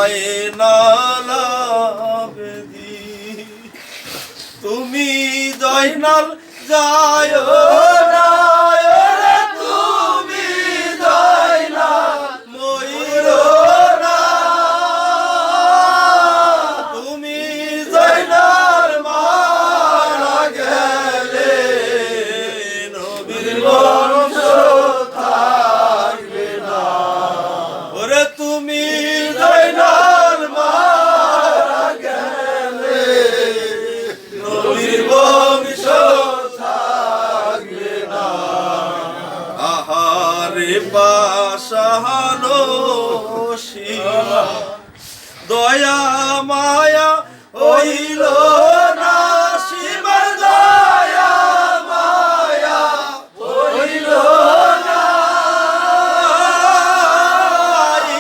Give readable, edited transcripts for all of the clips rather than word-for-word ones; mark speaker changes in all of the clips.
Speaker 1: জয়নাল আবেদীন। তুমি জয়নাল যায় না, তুমি জয়নাল ময়ূর না, তুমি জয়নাল মারা গেলে নবীর বংশ থাকবে না। ওরে তুমি জয়নাল মারা গেলে নবীর বংশ থাকবে না। আহারে পাশানো সীমা দয়া মায়া হইল না, সীমার দয়া মায়া হইল না।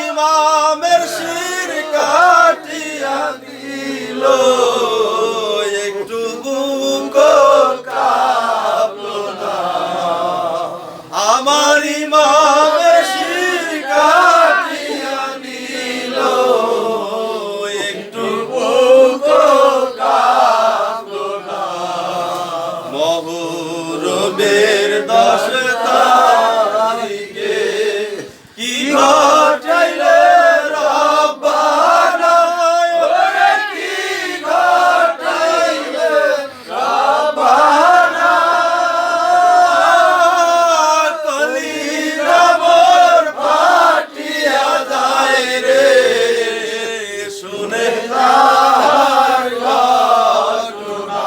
Speaker 1: ইমামের শির কাটিয়া দিল, একটু বুক কাঁপলো না। আমার ইমামের শির কাটিয়া নিল, একটু বুক কাঁপলো না। মহরমের 10 তারিখে কি ঘটাইলে রব্বানা, ওরে কি ঘটাইলে রব্বানা। কলিজা মোর ফাটিয়া যায় রে, শুনে তার ঘটনা।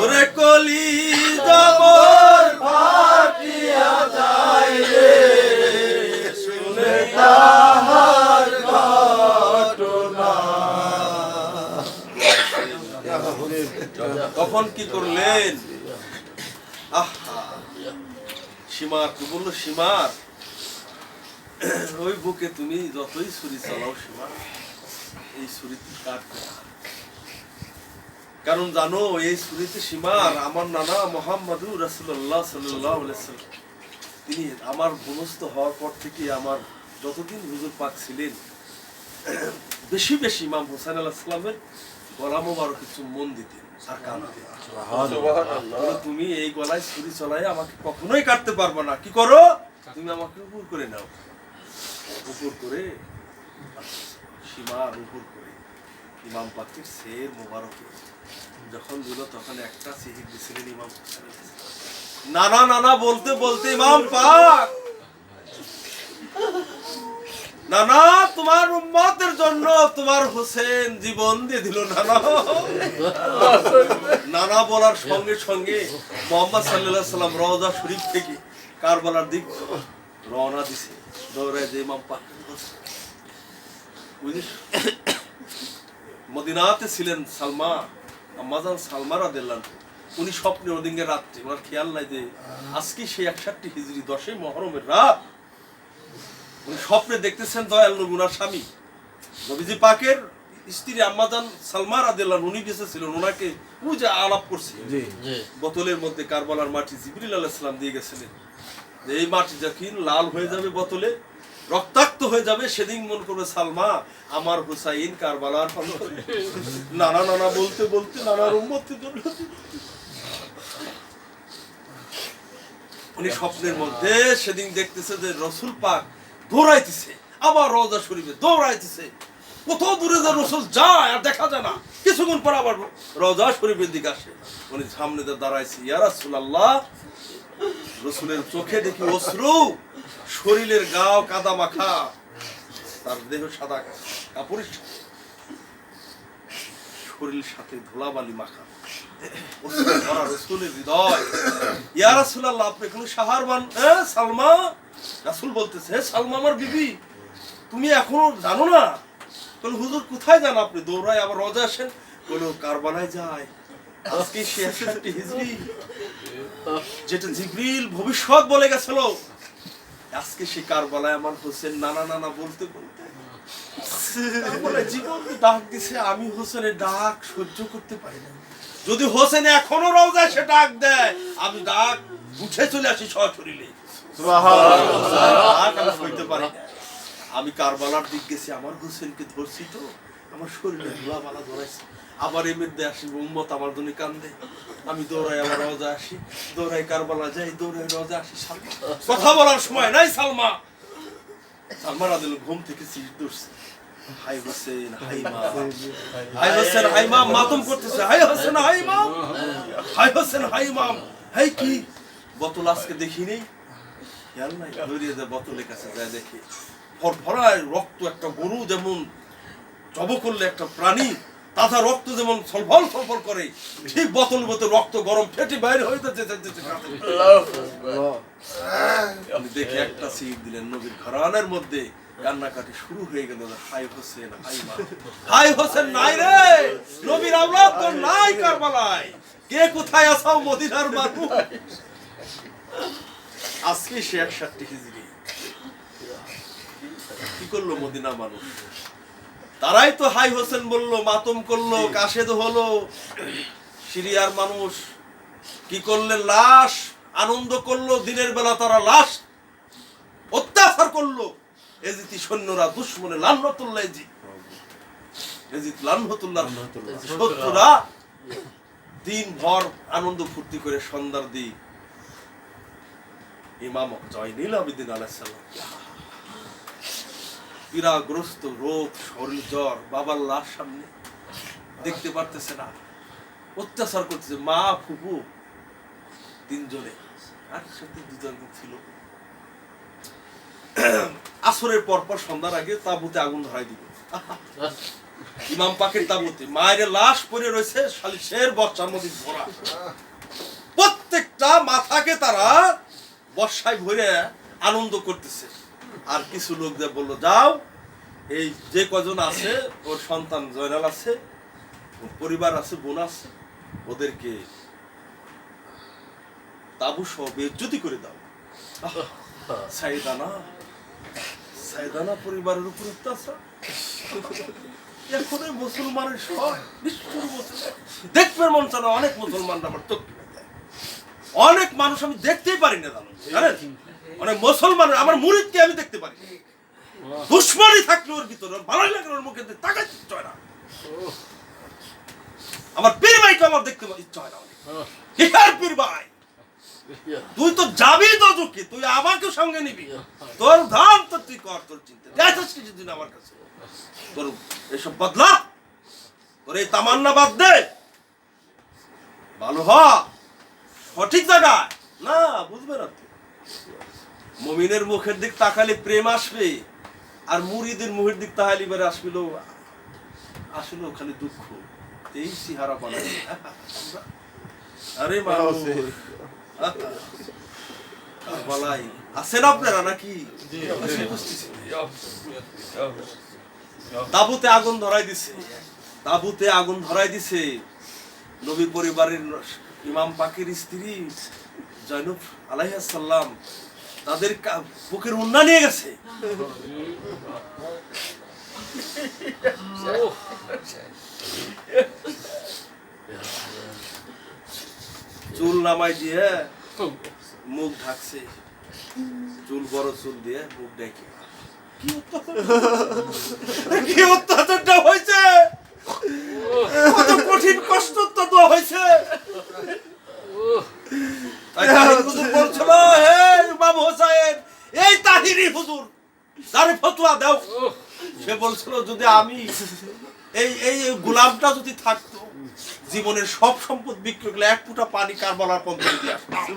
Speaker 1: ওরে কলিজা মোর ফাটিয়া যায় রে, শুনে তার ঘটনা। তখন কি করলেন? আহা, সীমার কি বললো, সীমার ওই বুকে তুমি যতই ছুরি চালাও সীমা, এই ছুরিতে কাটবে না। কারণ জানো এই ছুরিতে সীমার আমার নানা মুহাম্মদুর রাসূলুল্লাহ সাল্লাল্লাহু আলাইহি ওয়াসাল্লাম, তিনি আমার বনস্থ হওয়ার পর থেকে আমার যতদিন হুজুর পাক ছিলেন, বেশি বেশি ইমাম হোসেন আলাইহিস সালামের গলা মোবারকে চুম্বন দিতেন আর কাঁদতেন। সুবহানাল্লাহ। তুমি এই গলায় ছুরি চলাই আমাকে কখনোই কাটতে পারবে না। কি করো? তুমি আমাকে উপর করে নাও। উপর করে সীমার উপর করে ইমাম পাকের শের মোবারকে যখন দিল, তখন একটা সিহির দিছিলেন ইমাম হোসেন আলাইহিস সালাম। নানা নানা বলতে বলতে ইমাম পাক, নানা তোমার উম্মতের জন্য তোমার হোসেন জীবন দিয়ে দিল নানা। নানা বলার সঙ্গে সঙ্গে মুহাম্মদ সাল্লাল্লাহু আলাইহি সাল্লাম রওজা শরীফ থেকে কারবালার দিক রওনা দিছে। দৌড়ায় যে ইমাম পাক মদিনাতে ছিলেন সালমা, আম্মাজান সালমা রাদিয়াল্লাহু আনহা। উনি স্বপ্নে ওদিনকে রাত্রে, ওনার খেয়াল নাই যে আজকে সেই 61 হিজরি 10 মুহররমের রাত। উনি স্বপ্নে দেখতেছেন দয়াল নবী ওনার স্বামী নবীজি পাকের স্ত্রী আম্মাজান সালমা রাদিয়াল্লাহু আনহা, উনি বেঁচে ছিলেন, ওনাকে ওই যে আলাপ করছে বোতলের মধ্যে কারবালার মাটি জিবরিল আলাইহিস সালাম দিয়ে গেছিলেন যে এই মাটি যখন লাল হয়ে যাবে, বোতলে রক্তাক্ত হয়ে যাবে, সেদিন মনে করবে সালমা আমার হুসাইন কারবালার নানা নানা বলতে বলতে নানার উম্মতের জন্য উনি স্বপ্নের মধ্যে সেদিন দেখতেছে যে রাসূল পাক দৌড়াইতেছে, আবার রওজা শরীফে দৌড়াইতেছে। কত দূরে যে রাসূল যায় আর দেখা যায় না, কিছুক্ষণ পর আবার রওজা শরীফের দিকে আসে। উনি সামনে দাঁড়াইছে, ইয়া রাসূলুল্লাহ। রাসূলের চোখে দেখি অশ্রু, শরীরের গাও কাদা মাখা, তার দেহ সাদা কাপড়ের শরীরের সাথে ধুলাবালি মাখা, রাসূলের হৃদয়। ইয়া রাসূলুল্লাহ আপনি কোন সাহারবান সালমা? রাসূল বলতেছে, হে সালমা আমার বিবি, তুমি এখনো জানো না? বলে হুজুর কোথায় যান আপনি? দৌড়ায় আবার রওজা আসেন। বলে কারবালায় যায়। আজকে 66 হিজরি, যেটা জিবরিল ভবিষ্যৎ বলে গেছিল, আজকে সে কারবালায় আমার হোসেন নানা নানা বলতে বলতে জীবন ডাক দিছে। আমি হোসেনের ডাক সহ্য করতে পারি না। যদি হোসেন এখনো রওজায় সে ডাক দেয়, আমি ডাক উঠে চলে আসি সশরীরে। সুবহানাল্লাহ। ডাক আমি সইতে পারি না। আমি কারবালার দিক গেছি, আমার হোসেনকে ধরছি তো আমার শরীরে ধোলা বালা ধরাইছে। আবার এর মধ্যে আসি উম্মত আমার জন্য কান্দে, আমি দৌড়াই আবার রওজা আসি, দৌড়াই কারবালা যাই, দৌড়াই রওজা আসি। সালমা কথা বলার সময় নাই। সালমা রাদিয়াল্লাহু ঘুম থেকে চিৎ ধরছে, হাই হোসেন হাই মা, হাই হোসেন হাই মা, মাতম করতেছে, হাই হোসেন হাই মা, হাই হোসেন হাই মাম। হাই কি বোতল আজকে দেখি নেই, খেয়াল নাই, দৌড়িয়ে যায় বোতলের কাছে যায়, দেখে ভরভরায় রক্ত। একটা গরু যেমন জব করলে একটা প্রাণী তাজা রক্ত যেমন ছলফল ছলফল করে, ঠিক বোতল বোতল রক্ত গরম ফেটে বাইরে হয়ে যাচ্ছে। দেখে একটা সিট দিলেন, নবীর ঘরানার মধ্যে কান্নাকাটি শুরু হয়ে গেল। হাই হোসেন হাই মা, হাই হোসেন নাই রে, নবীর আওলাদ তো নাই কারবালায়, কে কোথায় আসাও মদিনার মানুষ। আজকে সে 61 হিজরি। কি করলো মদিনা মানুষ? তারাই তো হাই হোসেন বললো, মাতম করলো, কাশেদ হলো। সিরিয়ার মানুষ কি করলেন? লাশ আনন্দ করলো, দিনের বেলা তারা লাশ অত্যাচার করলো। এজিতি সৈন্যরা দুশ্মনে লানতুল্লাহ, এজিত লানতুল্লাহ শত্রুরা দিন ভর আনন্দ ফুর্তি করে সন্ধ্যার দিক ইমাম জয়নুল আবেদিন আলাইহিস সালাম পীড়াগ্রস্ত, রোগ, শরীর জ্বর, বাবার লাশ সামনে দেখতে পারতেছে না, অত্যাচার করতেছে। মা ফুপু তিনজনে, আর সাথে দুজন ছিল। আসরের পরপর সন্ধ্যার আগে তাবুতে আগুন ধরাই দিবে। ইমাম পাকের তাবুতে মায়ের লাশ পড়ে রয়েছে, সালিশের বর্ষার মধ্যে ভরা। প্রত্যেকটা মাথাকে তারা বর্ষায় ভরে আনন্দ করতেছে। আর কিছু লোক যা বললো, যাও এই যে কজন আছে, ওর সন্তান জয়নাল আছে, ওর পরিবার আছে, বোন আছে, ওদেরকে তাবু সহ বেইজ্জতি করে দাও। সাইদানা পরিবারের উপর অত্যাচার। এখন এই মুসলমানের সব নিষ্ঠুর মুসলমান দেখবে মন চায় না। অনেক মুসলমান আমার তো, অনেক মানুষ আমি দেখতেই পারি না, জানেন? অনেক মুসলমানের আমার মুরিদকে আমি দেখতে পারি, দুশ্মনী থাকলে ওর ভিতরে ভালোই লাগে, ওর মুখে তাকাইতে ইচ্ছা হয় না। আমার পীর ভাইকে আমার দেখতে ইচ্ছা হয় না। কিসের পীর ভাই? তুই তো যাবি দোজখে, তুই আমাকে সঙ্গে নিবি, তোর ধান তো তুই কর, তোর চিন্তা দেখছিস কিছুদিন আমার কাছে। তোর এসব বদলা, তোর এই তামান্না বাদ দে, ভালো হ, সঠিক জায়গায় না। বুঝবে না তুই, মুমিনের মুখের দিক তাকালে প্রেম আসবে, আর মুরিদের মুখের দিক তাকালে এবারে আসবিল আসলে খালি দুঃখ। এই সিহারা বানাই। আরে মানুষ বলাই আছেন আপনারা নাকি? তাবুতে আগুন ধরাই দিছে, তাবুতে আগুন ধরাই দিছে। নবী পরিবারের ইমাম পাকের স্ত্রী জয়নব আলাইহিস সালাম তাদের বুকের উন্না নিয়ে গেছে। চুল নামাই দিয়ে মুখ ঢাকছে, চুল বড় চুল দিয়ে মুখ ঢেকে। কি অত্যাচারটা হয়েছে, কত কঠিন কষ্ট তো দেওয়া হয়েছে। বলছিল, হে ইমাম হোসেন, এই তাহিরি হুজুর যারে ফতোয়া দাও, সে বলছিল যদি আমি এই গোলামটা যদি থাকতো, জীবনের সব সম্পদ বিক্রি করলে এক ফুটা পানি কারবালার পথে দিয়ে আসতো।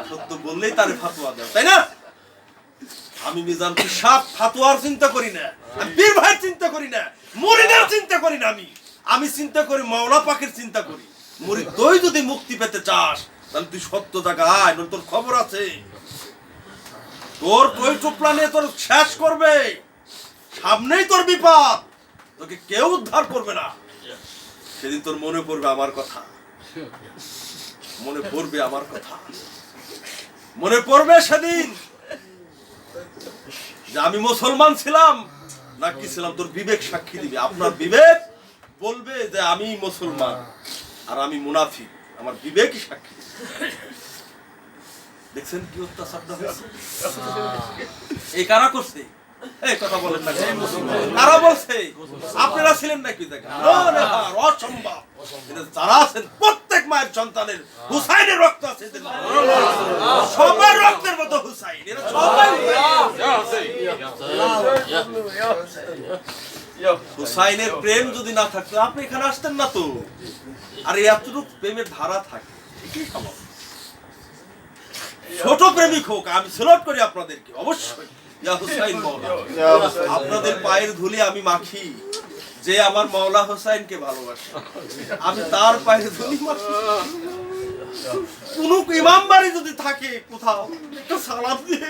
Speaker 1: সত্য বললেই তারে ফতোয়া দাও, তাই না? আমি মিজান সাহেব ফতোয়ার চিন্তা করি না, আমি পীর ভাইয়ের চিন্তা করি না, মুরিদের চিন্তা করি না। আমি চিন্তা করি মাওলা পাকের চিন্তা করি। মুরিদ তুই যদি মুক্তি পেতে চাস, তাহলে তুই সত্য জায়গায়, তোর খবর আছে, তোর কই চোপলা নিয়ে তোর শেষ করবে, সামনেই তোর বিপদ, তোকে কেউ উদ্ধার করবে না। সেদিন তোর মনে পড়বে আমার কথা, মনে পড়বে আমার কথা, মনে পড়বে সেদিন যে আমি মুসলমান ছিলাম নাকি ছিলাম। তোর বিবেক সাক্ষী দিবে, আপনার বিবেক বলবে যে আমি মুসলমান আর আমি মুনাফিক, আমার বিবেকই সাক্ষী। দেখছেন কি অত্যাচারটা হয়েছে? এই কারা করছে? এই কথা বলেন না, কারা বলছে? আপনারা ছিলেন নাকি? দেখেন অসম্ভব। যারা আছেন প্রত্যেক মায়ের সন্তানের হুসাইনের রক্ত আছে, সবার রক্তের মতো হুসাইন, এরা সবাই হুসাইনের প্রেম যদি না থাকতো আপনি এখানে আসতেন না তো। আর এতটুকু প্রেমের ধারা থাকে, ছোট প্রেমিক হোক, আমি সিলেক্ট করি আপনাদেরকে অবশ্যই। আপনাদের পায়ের ধুলি আমি মাখি, যে আমার মওলা হোসাইনকে ভালোবাসে আমি তার পায়ের ধুলি মাখি। কোন ইমাম বাড়ি যদি থাকে কোথাও একটা সালাম দিয়ে,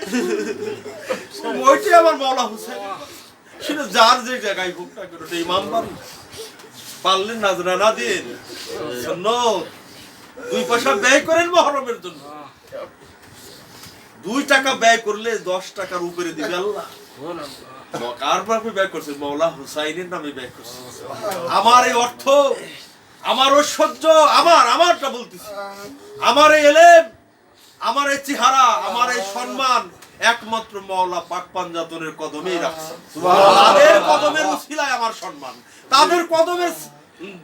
Speaker 1: ওইটাই আমার মওলা হোসাইন, সেটা যার যে জায়গায় হোক না কেন, ইমাম বাড়ি পারলেন নাজরানা দিন, সুন্নত 2 পয়সা ব্যয় করেন মুহররমের জন্য। 2 টাকা ব্যয় করলে 10 টাকার উপরে দিবে আল্লাহ। কার নামে ব্যয় করছে? মওলা হুসাইনের নামে ব্যয় করছে। আমার এই অর্থ, আমার ঐশ্বর্য, আমারটা বলতেছি, আমার এই এলেম, আমার এই চেহারা, আমার এই সম্মান একমাত্র মওলা পাক পাঞ্জাতনের কদমেই রাখছে। তাদের কদমের উসিলায় আমার সম্মান, তাদের কদমের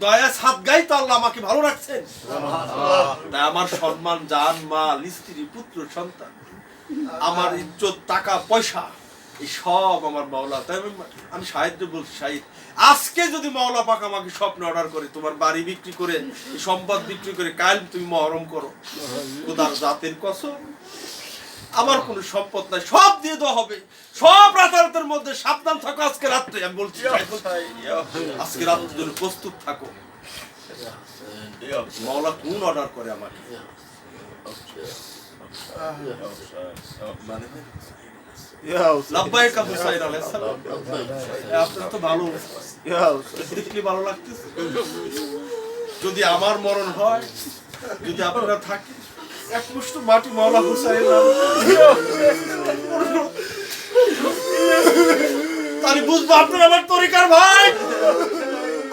Speaker 1: দয়া সাদগাই তো আল্লাহ আমাকে ভালো রাখছেন। তাই আমার সম্মান, জান, মাল, স্ত্রী, পুত্র, সন্তান, আমার ইজ্জত, টাকা পয়সা, এই সব আমার মাওলা। তাই আমি সাহিত্য বলছি, সাহিত্য আজকে যদি মাওলা পাক আমাকে স্বপ্নে অর্ডার করে, তোমার বাড়ি বিক্রি করে, সম্পদ বিক্রি করে কাল তুমি মহরম করো, খোদার জাতের কসম আমার কোনো সম্পদ নাই, সব দিয়ে দেওয়া হবে, সব রাতের মধ্যে সাবধান থাকো। আজকে রাত্রে আমি বলছি, আজকে রাত্রে জন্য প্রস্তুত থাকো। মাওলা কোন অর্ডার করে আমাকে? মানে লাব্বাইক হুসাইন আলাইহিস সালাম। আপনার তো ভালো দেখলে ভালো লাগতেছে। যদি আমার মরণ হয়, যদি আপনারা থাকে, এক মুষ্ঠ মাটি মাওলা হুসাইন তাহলে বুঝবো আপনারা আমার তরিকার ভাই,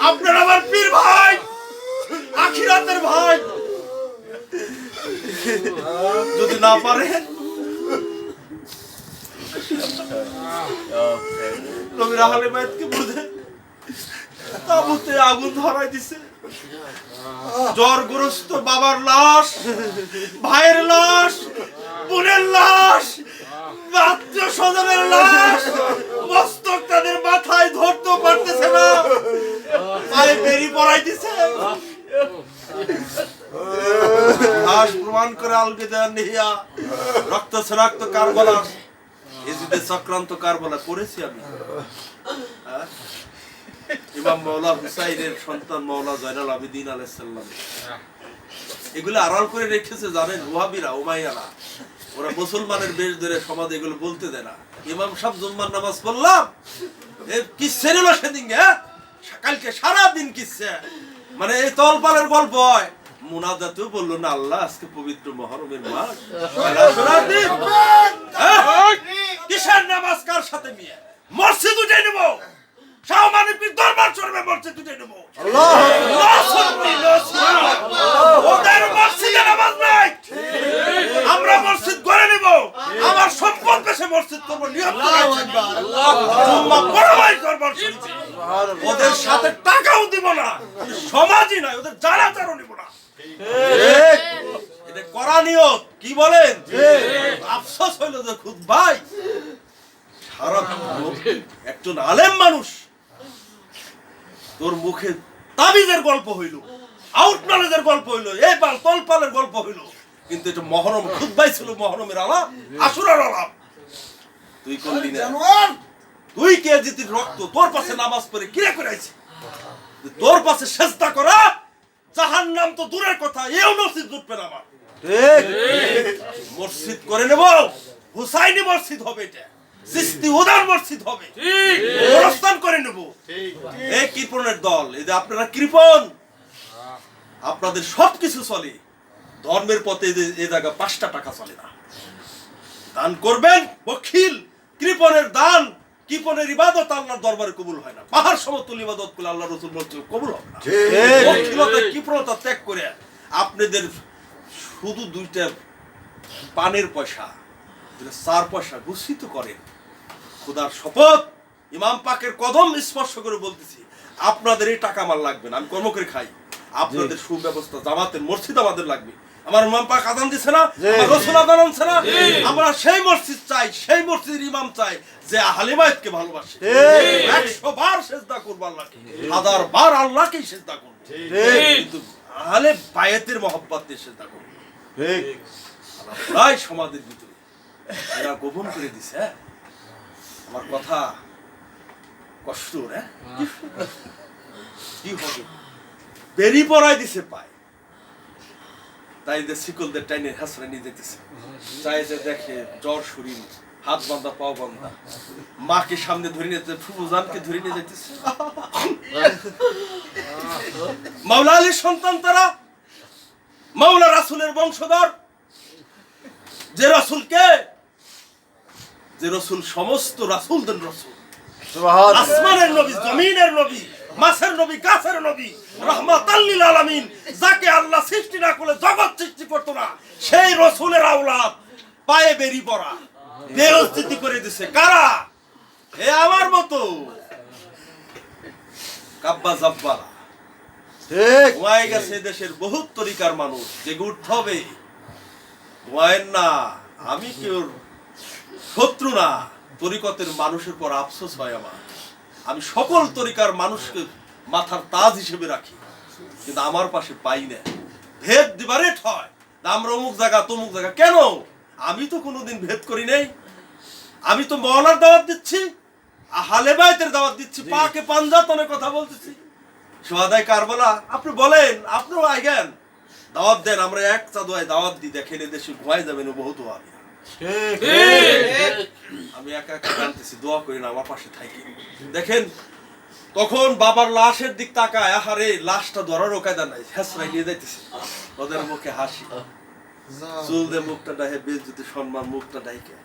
Speaker 1: আপনারা আমার পীর ভাই, আখিরাতের ভাই। যদি না পারেন, নবীর আহলে বাইতকে বুঝে তাবুতে আগুন ধরাই দিছে। জ্বরগ্রস্ত বাবার লাশ, ভাইয়ের লাশ, বোনের লাশ, আত্মীয় স্বজনের লাশ, মস্তক তাদের মাথায় ধরতে পারতেছে না, পায়ে বেরি পরাই দিছে। লাশ প্রমাণ করে আলবিদা নিহিয়া, রক্ত সরাক্ত কারবালা, এজিদে চক্রান্ত কারবালা পড়েছি আমি। ইমাম মাওলা হুসাইনের সন্তান মাওলা জয়নাল আবেদিন আলাইহিস সালাম এগুলো আড়াল করে রেখেছে, জানেন? ওয়াহাবিরা, উমাইয়ারা, ওরা মুসলমানের বেশ ধরে সমাজে এগুলো বলতে দেয় না। ইমাম সাহেব জুম্মার নামাজ পড়লাম, কিসে নিল সেদিন, কালকে সারাদিন কিসে, মানে এই তলপালের গল্প হয়। মুনাজাতেও বললো না, আল্লাহ আজকে পবিত্র মুহররমের মাস, কিসের নামাজ কার সাথে নিয়ে মসজিদ উঠে নেব, শাহমানি পীর দরবার চলবে, মসজিদ উঠে নেব। ওদের মসজিদে নামাজ নাই, আমরা মসজিদ গড়ে নেব, আমার সম্পদ বেশি মসজিদ করবো, নিয়ত ওদের সাথে টাকাও দিব না, সমাজই নাই, ওদের জানাজারও নিব না। এটা করা নিয়ত, কি বলেন? আফসোস হইল যে খুদ ভাই, সারা একজন আলেম মানুষ, তোর মুখে তাবিজের গল্প হইল, আউট নলেজের গল্প হইল, এই পাল তলপালের গল্প হইল, কিন্তু এটা মহরম খুতবাই ছিল, মহরমের আলাপ, আশুরার আলাপ। তুই করলি না, তুই কে জিতির রক্ত তোর পাশে নামাজ পড়ে কিরে করাইছি, তোর পাশে সেজদা করা জাহান্নাম তো দূরের কথা, এও মসজিদ উঠবে না আমার। মসজিদ করে নেব, হুসাইনি মসজিদ হবে, এটা সিস্তি উদার মসজিদ হবে, প্রস্থান করে নেব। এই কৃপণের দল, এই যে আপনারা কৃপণ, আপনাদের সবকিছু চলে ধর্মের পথে, এই জায়গা 5টা টাকা চলে না। দান করবেন, বখিল, কৃপণের দান, কৃপণের ইবাদত আল্লাহর দরবারে কবুল হয় না। পাহাড় সমতুল ইবাদত করলে আল্লাহ রাসূল বলছেন কবুল হবে না। বখিলতা, কৃপণতা ত্যাগ করে আপনাদের শুধু 2টা পানের পয়সা, 4 পয়সা গুছিত করেন। খোদার শপথ, ইমাম পাকের কদম স্পর্শ করে বলতেছি, আপনাদের এই টাকা আমার লাগবে না, আমি কর্ম করে খাই। আপনাদের সুব্যবস্থা জামাতের মসজিদ আমাদের লাগবে। আমার ইমাম পাক আযান দিছে না, আমার রাসূল আযান আনছে না, আমরা সেই মসজিদ চাই, সেই মসজিদের ইমাম চাই যে আহলে বাইতকে ভালোবাসে। 100 বার সিজদা করব আল্লাহকে, 1000 বার আল্লাহকেই সিজদা করব, কিন্তু আহলে বাইতের মহব্বত দিয়ে সিজদা করব। ঠিক প্রায় সমাজের ভিতরে এরা গোপন করে দিছে। আমার কথা কষ্ট রে, কি হবে, বেরি পড়াই দিছে পায়, তাই যে শিকলদের টাইনে হাসরে নিয়ে যেতেছে। চাই যে দেখে জ্বর শরীর, হাত বান্ধা পাও বান্ধা, মাকে সামনে ধরে নিয়ে যেতে, ফুফুজানকে ধরে নিয়ে যেতেছে। মাওলা আলীর সন্তান তারা, মাওলা রাসূলের বংশধর। যে রাসূলকে, যে রাসূল সমস্ত রাসূলদের রাসূল, আসমানের নবী, জমিনের নবী, মাছের নবী, গাছের নবী, রাহমাতাল লিল আলামিন, যাকে আল্লাহ সৃষ্টি না করলে জগৎ সৃষ্টি করতো না, সেই রাসূলের আওলাদ পায়ে বেরি পড়া, বেইজ্জতি করে দিছে কারা? হে আমার মতো কাব্বা জাব্বারা। ঠিক হয়ে গেছে দেশের বহুত তরিকার মানুষ, যে উঠতে হবে ওয়াইন না। আমি কেউ শত্রু না, তরিকতের মানুষের পর আফসোস হয় আমার। আমি সকল তরিকার মানুষকে মাথার তাজ হিসেবে রাখি, কিন্তু আমার পাশে পাই না। ভেদ ডিবারেট হয়, আমরা অমুক জায়গা তমুক জায়গা, কেন? আমি তো কোনোদিন ভেদ করি নাই। আমি তো মওলার দাওয়াত দিচ্ছি, আহলে বাইতের দাওয়াত দিচ্ছি, পাকে পাঞ্জাতনের কথা বলতেছি, শুহাদায়ে কারবালা। আপনি বলেন, আপনিও আইগেন দাওয়াত দেন, আমরা এক চাঁদোয় দাওয়াত দিই, দেখেন এদেশে ঘুমাই যাবেন বহুত হবে। আমি একা একা জানতেছি, দোয়া করি না আমার পাশে থাকি। দেখেন তখন বাবার লাশের দিক তাকায়, আহারে লাশটা ধরারও কায়দা নাই, হেসরাই নিয়ে যাইতেছে, ওদের মুখে হাসি, চুল দিয়ে মুখটা ঢাকে, বেইজ্জতি সম্মান মুখটা ঢাকে,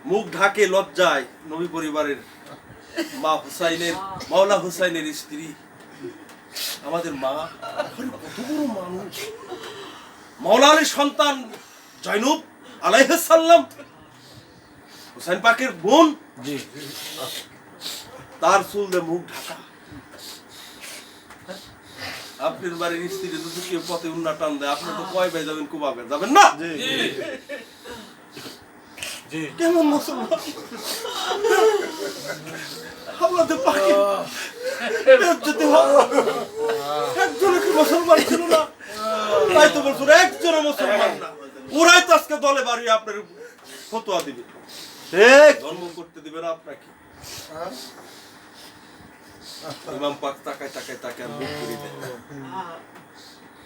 Speaker 1: মুখ ঢাকে লজ্জায়। নবী পরিবারের মা হুসাইনের, মাওলা হুসাইনের স্ত্রী, আমাদের মা, কত বড় মানুষ, মাওলা আলীর সন্তান জয়নুব আলাইহিস সালাম, হুসাইন পাকের বোন, তার চুল দিয়ে মুখ ঢাকা। আপনার বাড়ির স্ত্রী যদি কেউ পথে উন্না টান দেয়, আপনি তো কয় ভাই যাবেন, কুবাবে যাবেন না? কেমন মুসলমান আমাদের পাখি, একজনে কি মুসলমান ছিল না? তাই তো বলছো একজনও মুসলমান না, ওরাই তো আজকে দলে বাড়ি আপনার ফতোয়া দিবে, ধর্ম করতে দিবে না আপনাকে। ইমাম পাক তাকায় তাকায় তাকায় মুখ করে দেয়।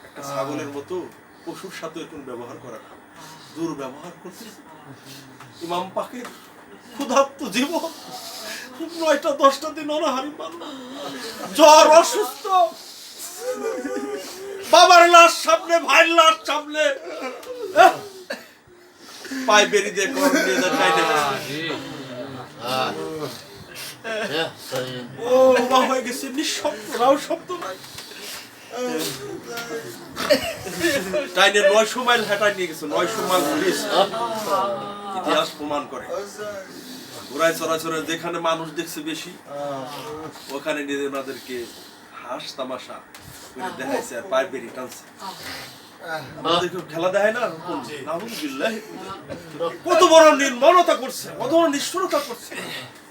Speaker 1: একটা ছাগলের মতো পশুর সাথে এখন ব্যবহার করা না, দুর্ব্যবহার করছে। ইমাম পাকের ক্ষুধার্ত জীবন, 9-10টা দিন অনাহারি মানুষ, জ্বর, অসুস্থ, বাবার লাশ সামনে, ভাইয়ের লাশ সামনে, পায়ে বেরি দিয়ে কর নিয়ে ও মা হয়ে গেছে, নিঃশব্দ, রাও শব্দ নাই। টাইনে 900 মাইল হেঁটাই নিয়ে গেছে, 900 মাইল ঘুরিয়েছে, ইতিহাস প্রমাণ করে। ঘোড়ায় চড়াচড়ে যেখানে মানুষ দেখছে বেশি, ওখানে নিয়ে ওনাদেরকে হাস তামাশা করে দেখাইছে, আর পায়ের বেরি টানছে। আমাদেরকে খেলা দেখায় না, কত বড় নির্মলতা করছে, কত বড় নিষ্ঠুরতা করছে।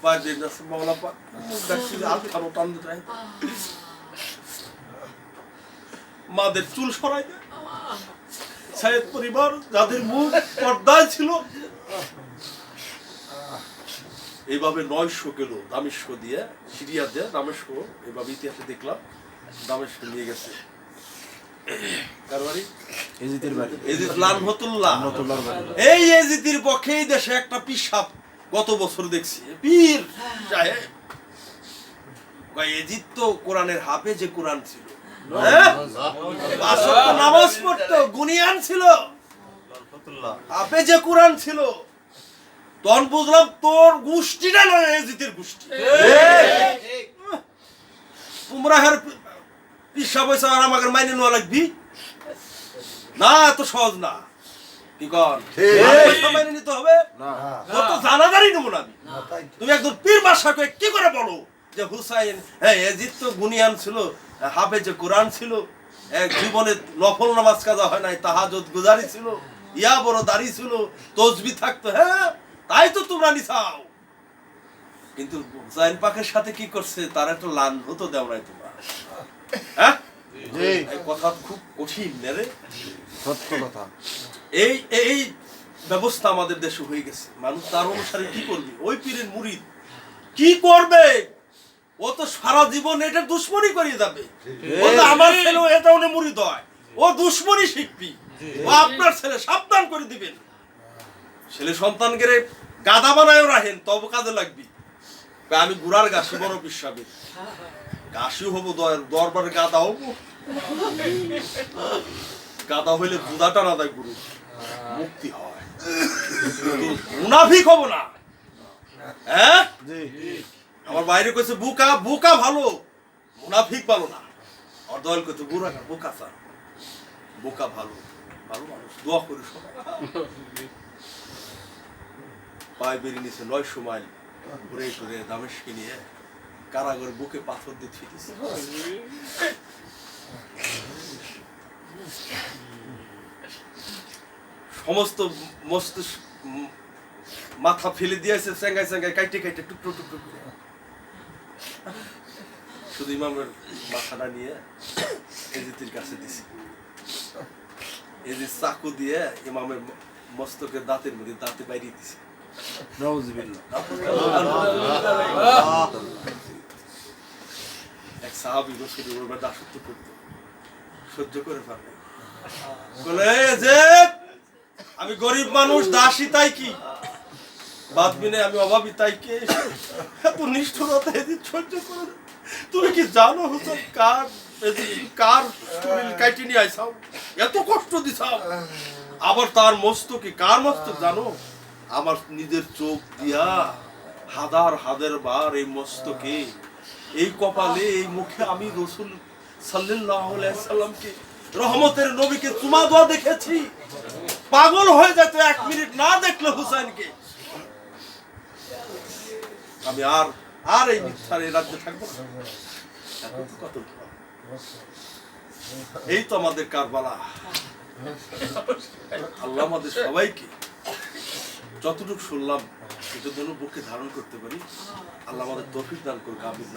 Speaker 1: পায়ের বেরি টানছে, মাওলা পাক দেখছি আলখানো টান দেয়, মাদের চুল সরাই দেয়। সাইয়েদ পরিবার যাদের মুখ পর্দায় ছিল, এইভাবে 900 কিলো দামেস্ক দিয়ে, সিরিয়া দিয়ে দামেস্ক, এইভাবে ইতিহাসে দেখলাম দামেস্ক নিয়ে গেছে। কার বাড়ি? এজিদের বাড়ি, এজিদ লানহতুল্লাহ। এই এজিদের পক্ষে এই দেশে একটা পীর সাহেব গত বছর দেখছি, পীর সাহেব কয় এজিদ তো কোরআনের হাফেজে কোরআন ছিল, নামাজ পড়তো, গুনিয়ান ছিল, হাফেজে কোরআন ছিল। তখন বুঝলাম তোর গোষ্ঠীটা নয় এজিদের গোষ্ঠী, তোমরা হার পিসা পয়সা আর আমাকে মাইনে নেওয়া লাগবি না, এত সহজ না। কি কর মেনে নিতে হবে তো জানাজারি নেবো না আমি। তুমি একজন পীর বাদশাকে কি করে বলো যে হুসাইন হ্যাঁ এজিদ তো বুনিয়ান ছিল, হাফেজে কোরআন ছিল, এক জীবনে নফল নামাজ কাজা হয় নাই, তাহাজ্জুদ গুজারি ছিল, ইয়া বড় দাড়ি ছিল, তসবিহ থাকতো, হ্যাঁ তাই তো তোমরা নিছাও। কিন্তু হুসাইন পাকের সাথে কি করছে তার একটা লান হতো দেও নাই তোমরা। হ্যাঁ এই কথা খুব কঠিন রে,
Speaker 2: সত্য কথা।
Speaker 1: এই এই ব্যবস্থা আমাদের দেশে হয়ে গেছে। মানুষ তার অনুসারে কি করবে? ওই পীরের মুরিদ কি করবে? ও তো সারা জীবন এটা দুশ্মনী করিয়ে যাবে। ও তো আমার ছেলে এটা উনি মুরিদ হয়, ও দুশ্মনী শিখবি। ও আপনার ছেলে সাবধান করে দিবেন। ছেলে সন্তানকে গাদা বানায়ও রাখেন তবে কাজে লাগবি। আমি গুড়ার গাছি বড় বিশ্বাবের গাছি হবো, দরবারে গাদা হবো। গাদা হইলে দুধা টানা দেয় গুরু, মুক্তি হয়। মুনাফিক হব না। হ্যাঁ আমার বাইরে কইছে বুকা বুকা ভালো, মুনাফিক ভালো না। আর দয়াল কইছে বুড়া বোকা স্যার, বোকা ভালো, ভালো মানুষ। দোয়া করি সবাই। পায়ে বেরিয়ে নিছে 900 মাইল ঘুরে ঘুরে দামেশকে নিয়ে কারাগারে বুকে পাথর দিয়ে ফিরেছে। সমস্ত মস্তিষ্ক মাথা ফেলে দিয়েছে, চেঙ্গায় চেঙ্গায় কাইটে কাইটে টুকরো টুকরো করে। শুধু ইমামের মাথাটা নিয়ে এজিতের কাছে দিছে। এজিত চাকু দিয়ে ইমামের মস্তকের দাঁতের মধ্যে দাঁতে বাইরে দিছে। এক সাহাবী রসুলের উপর দাসত্ব করত, সহ্য করে পারবে বলে যে আমি গরিব মানুষ, দাসী তাই কি বাদবিনে, আমি অভাবী তাই কি এত নিষ্ঠুরতা এদিক সহ্য করে? তুমি কি জানো হুসেন কার কার শরীর কাইটে নিয়ে আইসাও, এত কষ্ট দিছাও? আবার তার মস্তকে, কার মস্তক জানো? আমার নিজের চোখ দিয়া হাজার হাজার বার এই মস্তকে, এই কপালে, এই মুখে আমি রাসূল সাল্লাল্লাহু আলাইহি সাল্লামকে, রহমতের নবীকে চুমা দেওয়া দেখেছি। পাগল হয়ে যেত 1 মিনিট না দেখলে হুসাইনকে। আমি আর আর এই মিথ্যার এই রাজ্যে থাকবো না। এই তো আমাদের কারবালা। আল্লাহ আমাদের সবাইকে যতটুকু শুনলাম এটার জন্য বুকে ধারণ করতে পারি। আল্লাহ আমাদের তৌফিক দান করুক। আমিন।